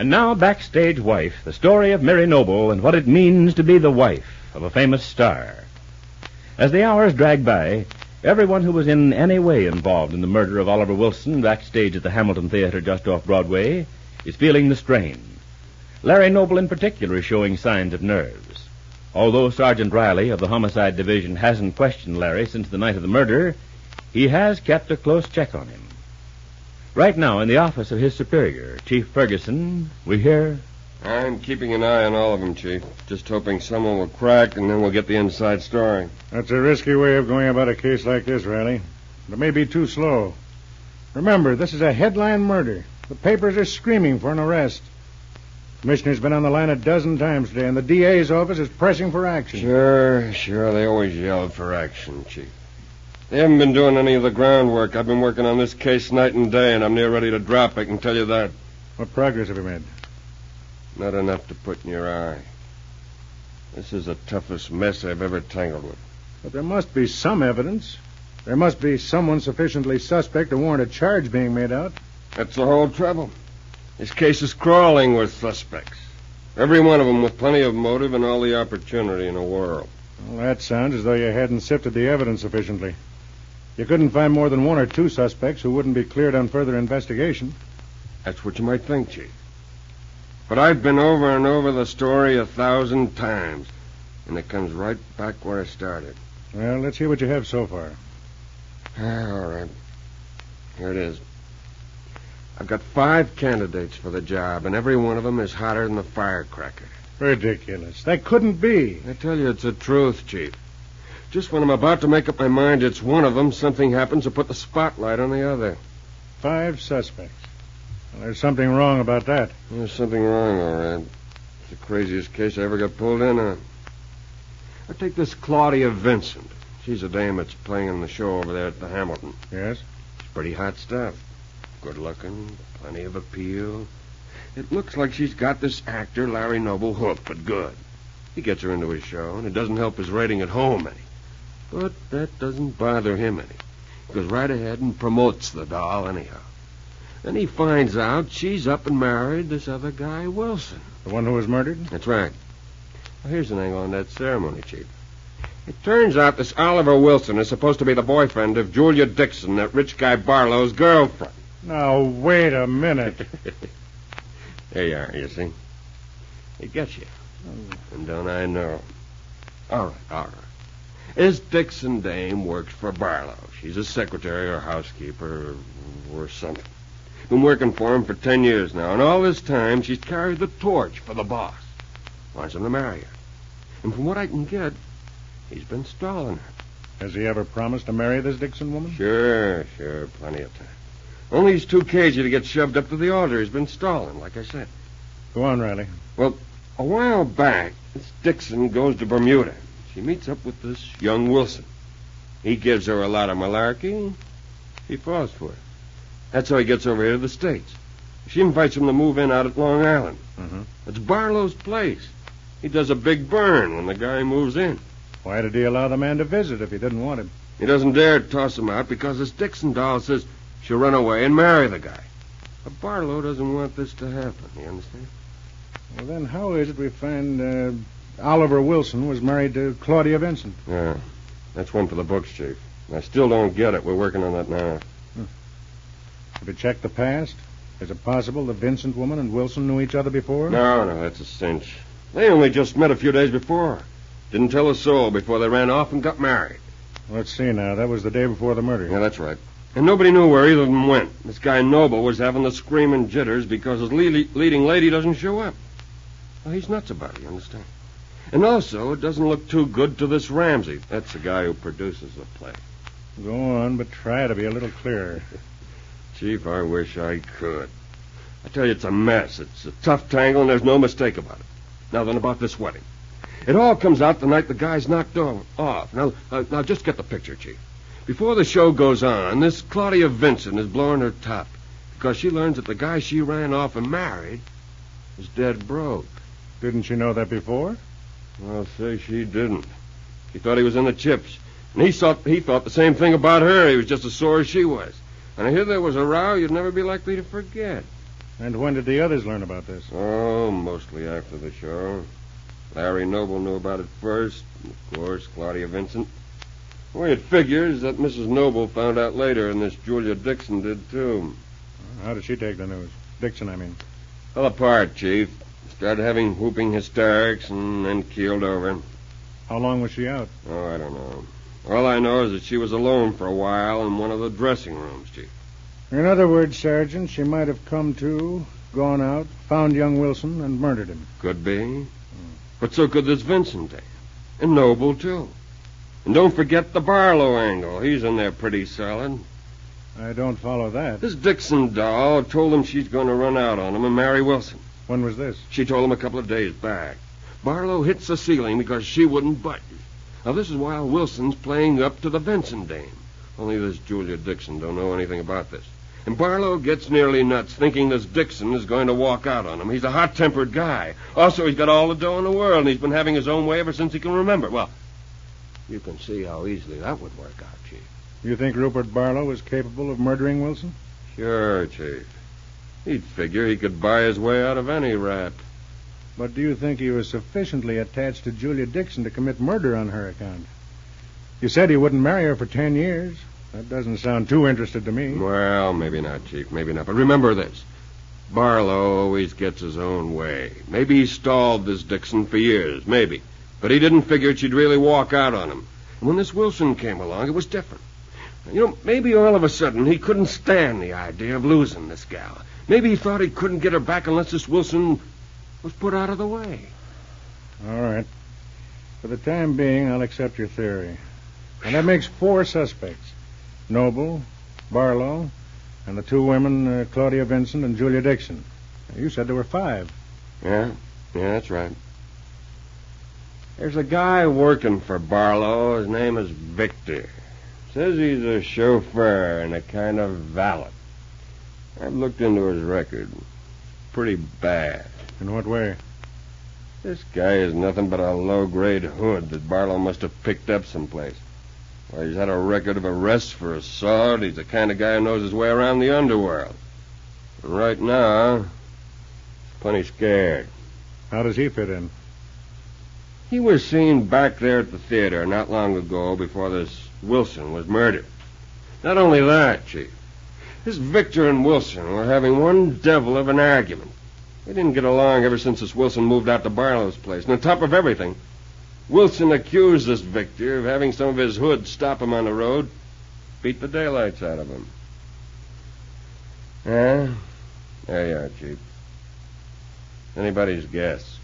And now, Backstage Wife, the story of Mary Noble and what it means to be the wife of a famous star. As the hours drag by, everyone who was in any way involved in the murder of Oliver Wilson backstage at the Hamilton Theater just off Broadway is feeling the strain. Larry Noble in particular is showing signs of nerves. Although Sergeant Riley of the Homicide Division hasn't questioned Larry since the night of the murder, he has kept a close check on him. Right now, in the office of his superior, Chief Ferguson, we hear... I'm keeping an eye on all of them, Chief. Just hoping someone will crack, and then we'll get the inside story. That's a risky way of going about a case like this, Riley. But it may be too slow. Remember, this is a headline murder. The papers are screaming for an arrest. The Commissioner's been on the line a dozen times today, and the DA's office is pressing for action. Sure. They always yell for action, Chief. They haven't been doing any of the groundwork. I've been working on this case night and day, and I'm near ready to drop, I can tell you that. What progress have you made? Not enough to put in your eye. This is the toughest mess I've ever tangled with. But there must be some evidence. There must be someone sufficiently suspect to warrant a charge being made out. That's the whole trouble. This case is crawling with suspects. Every one of them with plenty of motive and all the opportunity in the world. Well, that sounds as though you hadn't sifted the evidence sufficiently. You couldn't find more than one or two suspects who wouldn't be cleared on further investigation. That's what you might think, Chief. But I've been over and over the story 1,000 times, and it comes right back where I started. Well, let's hear what you have so far. All right. Here it is. I've got 5 candidates for the job, and every one of them is hotter than a firecracker. Ridiculous. That couldn't be. I tell you, it's the truth, Chief. Just when I'm about to make up my mind it's one of them, something happens to put the spotlight on the other. 5 suspects. Well, there's something wrong about that. There's something wrong, all right. It's the craziest case I ever got pulled in on. I take this Claudia Vincent. She's a dame that's playing in the show over there at the Hamilton. Yes? She's pretty hot stuff. Good looking, plenty of appeal. It looks like she's got this actor, Larry Noble, hooked, but good. He gets her into his show, and it doesn't help his rating at home any. But that doesn't bother him any. He goes right ahead and promotes the doll anyhow. Then he finds out she's up and married this other guy, Wilson. The one who was murdered? That's right. Well, here's an angle on that ceremony, Chief. It turns out this Oliver Wilson is supposed to be the boyfriend of Julia Dixon, that rich guy Barlow's girlfriend. Now, wait a minute. There you are, you see. It gets you. And don't I know? All right. This Dixon dame works for Barlow. She's a secretary or housekeeper or something. Been working for him for 10 years now, and all this time she's carried the torch for the boss. Wants him to marry her. And from what I can get, he's been stalling her. Has he ever promised to marry this Dixon woman? Sure, plenty of time. Only he's too cagey to get shoved up to the altar. He's been stalling, like I said. Go on, Riley. Well, a while back, this Dixon goes to Bermuda. She meets up with this young Wilson. He gives her a lot of malarkey. He falls for it. That's how he gets over here to the States. She invites him to move in out at Long Island. Mm-hmm. It's Barlow's place. He does a big burn when the guy moves in. Why did he allow the man to visit if he didn't want him? He doesn't dare toss him out because this Dixon doll says she'll run away and marry the guy. But Barlow doesn't want this to happen, you understand? Well, then how is it we find Oliver Wilson was married to Claudia Vincent? Yeah, that's one for the books, Chief. I still don't get it. We're working on that now. Have you checked the past? Is it possible the Vincent woman and Wilson knew each other before? No, that's a cinch. They only just met a few days before. Didn't tell a soul before they ran off and got married. Let's see now. That was the day before the murder. Yeah, that's right. And nobody knew where either of them went. This guy Noble was having the screaming jitters because his leading lady doesn't show up. Well, he's nuts about it, you understand? And also, it doesn't look too good to this Ramsey. That's the guy who produces the play. Go on, but try to be a little clearer. Chief, I wish I could. I tell you, it's a mess. It's a tough tangle, and there's no mistake about it. Now then, about this wedding. It all comes out the night the guy's knocked off. Now, just get the picture, Chief. Before the show goes on, this Claudia Vincent is blowing her top because she learns that the guy she ran off and married is dead broke. Didn't she know that before? Well, say she didn't. She thought he was in the chips. And he thought the same thing about her. He was just as sore as she was. And I hear there was a row you'd never be likely to forget. And when did the others learn about this? Oh, mostly after the show. Larry Noble knew about it first. And of course, Claudia Vincent. The way it figures that Mrs. Noble found out later, and this Julia Dixon did, too. How did she take the news? Dixon, I mean. Fell apart, Chief. Started having whooping hysterics and then keeled over. How long was she out? Oh, I don't know. All I know is that she was alone for a while in one of the dressing rooms, Chief. In other words, Sergeant, she might have come to, gone out, found young Wilson, and murdered him. Could be. But so could this Vincent. And Noble, too. And don't forget the Barlow angle. He's in there pretty solid. I don't follow that. This Dixon doll told him she's going to run out on him and marry Wilson. When was this? She told him a couple of days back. Barlow hits the ceiling because she wouldn't budge. Now, this is while Wilson's playing up to the Vincent dame. Only this Julia Dixon don't know anything about this. And Barlow gets nearly nuts thinking this Dixon is going to walk out on him. He's a hot-tempered guy. Also, he's got all the dough in the world, and he's been having his own way ever since he can remember. Well, you can see how easily that would work out, Chief. You think Rupert Barlow was capable of murdering Wilson? Sure, Chief. He'd figure he could buy his way out of any rap. But do you think he was sufficiently attached to Julia Dixon to commit murder on her account? You said he wouldn't marry her for 10 years. That doesn't sound too interested to me. Well, maybe not, Chief, maybe not. But remember this. Barlow always gets his own way. Maybe he stalled this Dixon for years, maybe. But he didn't figure she'd really walk out on him. And when this Wilson came along, it was different. You know, maybe all of a sudden he couldn't stand the idea of losing this gal. Maybe he thought he couldn't get her back unless this Wilson was put out of the way. All right. For the time being, I'll accept your theory. And that makes 4 suspects. Noble, Barlow, and the 2 women, Claudia Vincent and Julia Dixon. You said there were 5. Yeah, that's right. There's a guy working for Barlow. His name is Victor. Says he's a chauffeur and a kind of valet. I've looked into his record. Pretty bad. In what way? This guy is nothing but a low-grade hood that Barlow must have picked up someplace. Well, he's had a record of arrests for assault. He's the kind of guy who knows his way around the underworld. And right now, he's plenty scared. How does he fit in? He was seen back there at the theater not long ago before this Wilson was murdered. Not only that, Chief. This Victor and Wilson were having one devil of an argument. They didn't get along ever since this Wilson moved out to Barlow's place. And on top of everything, Wilson accused this Victor of having some of his hoods stop him on the road, beat the daylights out of him. There you are, Chief. Anybody's guess.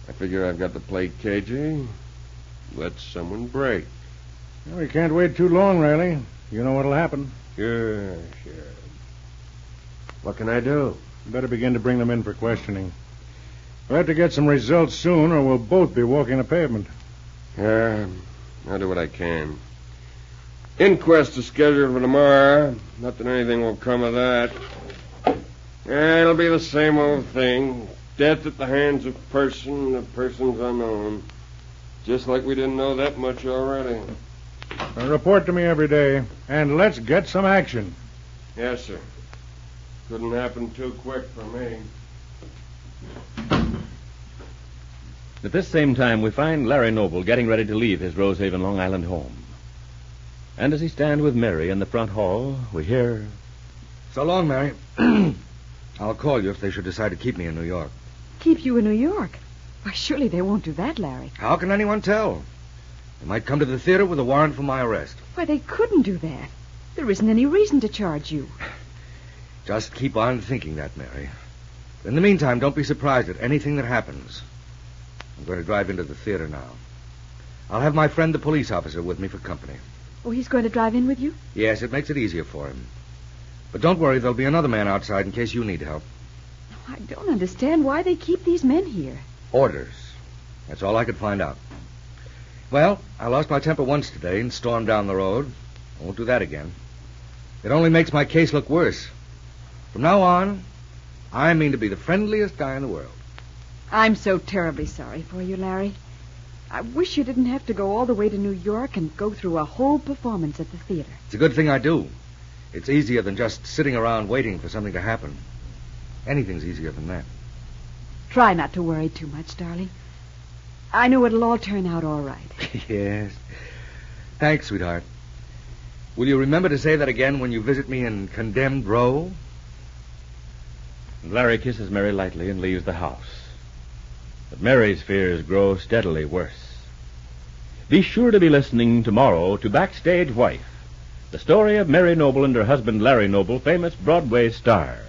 I figure I've got the plate cagey. Let someone break. Well, we can't wait too long, Riley. You know what'll happen. Sure. What can I do? You better begin to bring them in for questioning. We'll have to get some results soon, or we'll both be walking the pavement. Yeah, I'll do what I can. Inquest is scheduled for tomorrow. Not that anything will come of that. Yeah, it'll be the same old thing. Death at the hands of person, the person's unknown. Just like we didn't know that much already. Report to me every day, and let's get some action. Yes, sir. Couldn't happen too quick for me. At this same time, we find Larry Noble getting ready to leave his Rosehaven, Long Island home. And as he stands with Mary in the front hall, we hear... So long, Mary. I'll call you if they should decide to keep me in New York. Keep you in New York? Why, surely they won't do that, Larry. How can anyone tell? They might come to the theater with a warrant for my arrest. Why, they couldn't do that. There isn't any reason to charge you. Just keep on thinking that, Mary. In the meantime, don't be surprised at anything that happens. I'm going to drive into the theater now. I'll have my friend, the police officer, with me for company. Oh, he's going to drive in with you? Yes, it makes it easier for him. But don't worry, there'll be another man outside in case you need help. I don't understand why they keep these men here. Orders. That's all I could find out. Well, I lost my temper once today and stormed down the road. I won't do that again. It only makes my case look worse. From now on, I mean to be the friendliest guy in the world. I'm so terribly sorry for you, Larry. I wish you didn't have to go all the way to New York and go through a whole performance at the theater. It's a good thing I do. It's easier than just sitting around waiting for something to happen. Anything's easier than that. Try not to worry too much, darling. I know it'll all turn out all right. Yes. Thanks, sweetheart. Will you remember to say that again when you visit me in Condemned Row? And Larry kisses Mary lightly and leaves the house. But Mary's fears grow steadily worse. Be sure to be listening tomorrow to Backstage Wife, the story of Mary Noble and her husband Larry Noble, famous Broadway stars.